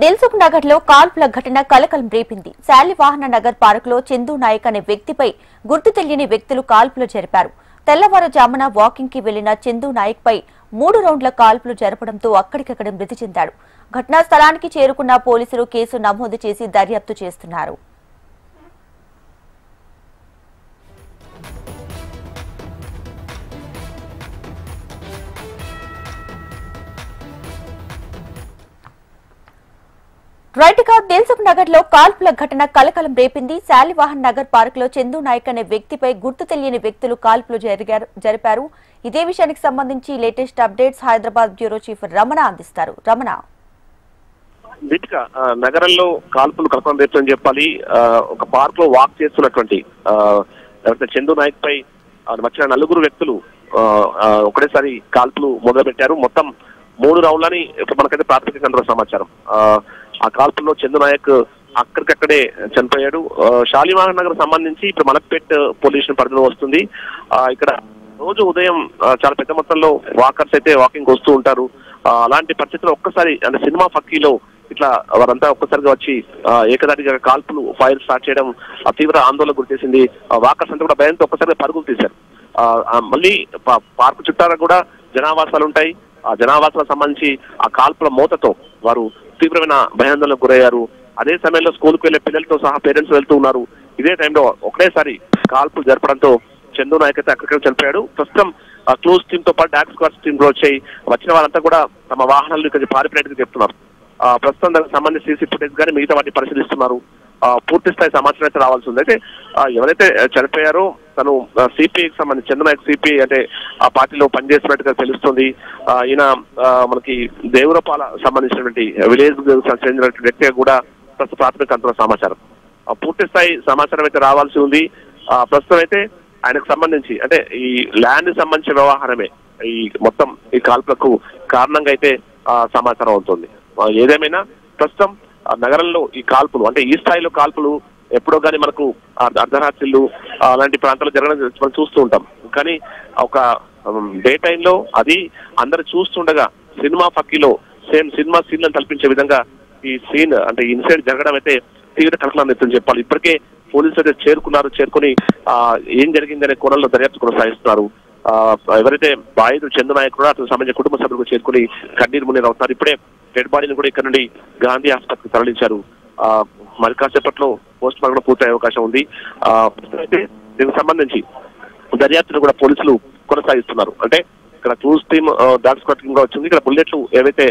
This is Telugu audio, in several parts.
దిల్సుఖ్ నగర్ లో కాల్పుల ఘటన కలకలం రేపింది. శాలివాహన నగర్ పార్క్ లో చందు నాయక్ అనే వ్యక్తిపై గుర్తు తెలియని వ్యక్తులు కాల్పులు జరిపారు. తెల్లవారుజామున వాకింగ్ కి వెళ్లిన చందు నాయక్ పై 3 రౌండ్ల కాల్పులు జరపడంతో అక్కడికక్కడ మృతి చెందాడు. ఘటనా స్థలానికి చేరుకున్న పోలీసులు కేసు నమోదు చేసి దర్యాప్తు చేస్తున్నారు. రైట్గా దిల్సుఖ్ నగర్ లో కాల్పుల ఘటన కలకలం రేపింది. శాలివాహన్ నగర్ పార్క్ లో చందు నాయక్ అనే వ్యక్తిపై గుర్తు తెలియని వ్యక్తులు కాల్పులు జరిపారు. ఇదే విషయానికి సంబంధించి latest updates Hyderabad bureau chief Ramana అందిస్తారు. రమణ, నగరంలో కాల్పులు కలకలం రేపుతని చెప్పాలి. ఒక పార్క్ లో వాక్ చేస్తున్నటువంటి చందు నాయక్ పై వచ్చిన 4 వ్యక్తులు ఒకటేసారి కాల్పులు మొదలు పెట్టారు. మొత్తం 3 రౌండ్లని మనకైతే ప్రాథమికంగా సమాచారం. ఆ కాల్పుల్లో చందు నాయక్ అక్కడికక్కడే చనిపోయాడు. శాలివాహన్ నగర్ సంబంధించి ఇప్పుడు మలక్పేట్ పోలీస్ పరిధిలో వస్తుంది. ఇక్కడ రోజు ఉదయం చాలా పెద్ద మొత్తంలో వాకర్స్ అయితే వాకింగ్ వస్తూ ఉంటారు. అలాంటి పరిస్థితుల్లో ఒక్కసారి అంటే సినిమా ఫక్కీలో ఇట్లా వారంతా ఒక్కసారిగా వచ్చి ఏకదాటిగా కాల్పులు ఫైర్ స్టార్ట్ చేయడం తీవ్ర ఆందోళన గురిచేసింది. వాకర్స్ అంతా కూడా భయంతో ఒక్కసారిగా పరుగులు తీశారు. మళ్ళీ పార్కు చుట్టారా కూడా జనావాసాలు ఉంటాయి. ఆ జనావాసాలకు సంబంధించి ఆ కాల్పుల మోతతో వారు తీవ్రమైన భయాందోళనకు గురయ్యారు. అదే సమయంలో స్కూల్కి వెళ్లే పిల్లలతో సహా పేరెంట్స్ వెళ్తూ ఉన్నారు. ఇదే టైంలో ఒకటేసారి కాల్పులు జరపడంతో చందు నాయక్ అయితే అక్కడికి చనిపోయాడు. ప్రస్తుతం క్లోజ్ టీమ్ తో పాటు డాక్ స్క్వాడ్ టీమ్ కూడా వచ్చాయి. వచ్చిన వారంతా కూడా తమ వాహనాలు ఇక్కడ పారిపోయినట్టుగా చెప్తున్నారు. ప్రస్తుతం దానికి సంబంధించి సీసీ ఫుటేజ్ కానీ మిగతా వాటిని పరిశీలిస్తున్నారు. పూర్తి స్థాయి సమాచారం అయితే రావాల్సి ఉంది. అయితే ఎవరైతే చనిపోయారో తను సిపిఐకి సంబంధించి చందు నాయక్ సిపిఐ అంటే ఆ పార్టీలో పనిచేస్తున్నట్టుగా తెలుస్తుంది. ఈయన మనకి దేవురపాల సంబంధించినటువంటి విలేజ్ చెందినటువంటి వ్యక్తిగా కూడా ప్రస్తుత ప్రాథమిక అంతర సమాచారం. పూర్తి స్థాయి సమాచారం అయితే రావాల్సి ఉంది. ప్రస్తుతం అయితే ఆయనకు సంబంధించి అంటే ఈ ల్యాండ్ సంబంధించిన వ్యవహారమే ఈ మొత్తం ఈ కాల్పులకు కారణంగా అయితే సమాచారం అవుతుంది. ఏదేమైనా ప్రస్తుతం నగరంలో ఈ కాల్పులు అంటే ఈ స్థాయిలో కాల్పులు ఎప్పుడో కానీ మనకు అర్ధరాత్రిళ్ళు అలాంటి ప్రాంతాల్లో జరగడం మనం చూస్తూ ఉంటాం. కానీ ఒక డే టైంలో అది అందరు చూస్తుండగా సినిమా ఫక్కీలో సేమ్ సినిమా సీన్లను కల్పించే విధంగా ఈ సీన్ అంటే ఇన్సిడెంట్ జరగడం అయితే తీవ్ర కలకలం ఎత్తుని చెప్పాలి. ఇప్పటికే పోలీసులు అయితే చేరుకుని ఏం జరిగిందనే కోణంలో దర్యాప్తు కొనసాగిస్తున్నారు. ఎవరైతే బాధితుడు చందు నాయక్ కూడా అతనికి సంబంధించిన కుటుంబ సభ్యులకు చేరుకుని కన్నీరు మున్నీరు అవుతున్నారు. ఇప్పుడే డెడ్ బాడీని కూడా ఇక్కడ నుండి గాంధీ ఆసుపత్రికి తరలించారు. మరి కాసేపట్లో పోస్ట్ మార్టం కూడా పూర్తయ్యే అవకాశం ఉంది. అయితే దీనికి సంబంధించి దర్యాప్తును కూడా పోలీసులు కొనసాగిస్తున్నారు. అంటే ఇక్కడ clues team dog squad team కూడా వచ్చింది. ఇక్కడ బుల్లెట్లు ఏవైతే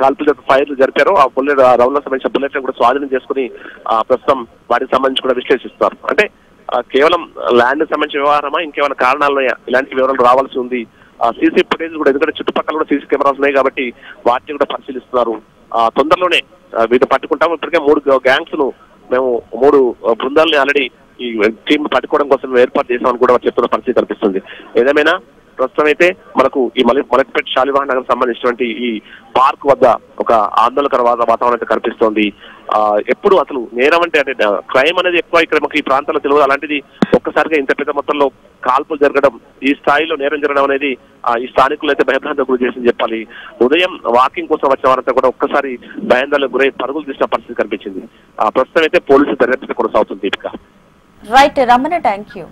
కాల్పులు ఫైర్లు జరిపారో ఆ బుల్లెట్ రౌండ్లకు సంబంధించిన బుల్లెట్లను కూడా స్వాధీనం చేసుకుని ప్రస్తుతం వాటికి సంబంధించి కూడా విశ్లేషిస్తారు. అంటే కేవలం ల్యాండ్ సంబంధించిన వ్యవహారమా ఇంకేమైనా కారణాలు ఇలాంటి వివరాలు రావాల్సి ఉంది. సీసీ ఫుటేజ్ కూడా ఎందుకంటే చుట్టుపక్కల కూడా సీసీ కెమెరాస్ ఉన్నాయి కాబట్టి వాటిని కూడా పరిశీలిస్తున్నారు. తొందరలోనే వీటిని పట్టుకుంటాము. ఇప్పటికే 3 గ్యాంగ్స్ ను మేము 3 బృందాలని ఆల్రెడీ ఈ టీం పట్టుకోవడం కోసం ఏర్పాటు చేసామని కూడా చెప్తున్న పరిస్థితి కనిపిస్తుంది. ఏదేమైనా ప్రస్తుతం అయితే మనకు ఈ మలక్పేట్ శాలివాహన్ నగర్ సంబంధించినటువంటి ఈ పార్క్ వద్ద ఒక ఆందోళనకర వాతావరణం అయితే కనిపిస్తోంది. ఎప్పుడు అసలు నేరం అంటే క్రైమ్ అనేది ఎక్కువ ఇక్కడ మనకి ఈ ప్రాంతాల్లో తెలియదు. అలాంటిది ఒక్కసారిగా ఇంత పెద్ద మొత్తంలో కాల్పులు జరగడం ఈ స్థాయిలో నేరం జరగడం అనేది ఈ స్థానికులు అయితే భయభ్రాంతికి గురి చేసింది చెప్పాలి. ఉదయం వాకింగ్ కోసం వచ్చిన వారంతా కూడా ఒక్కసారి భయాందోళనకు గురై పరుగులు తీసిన పరిస్థితి కనిపించింది. ప్రస్తుతం అయితే పోలీసులు దర్యాప్తు కొనసాగుతుంది. Deepika right Ramana, thank you.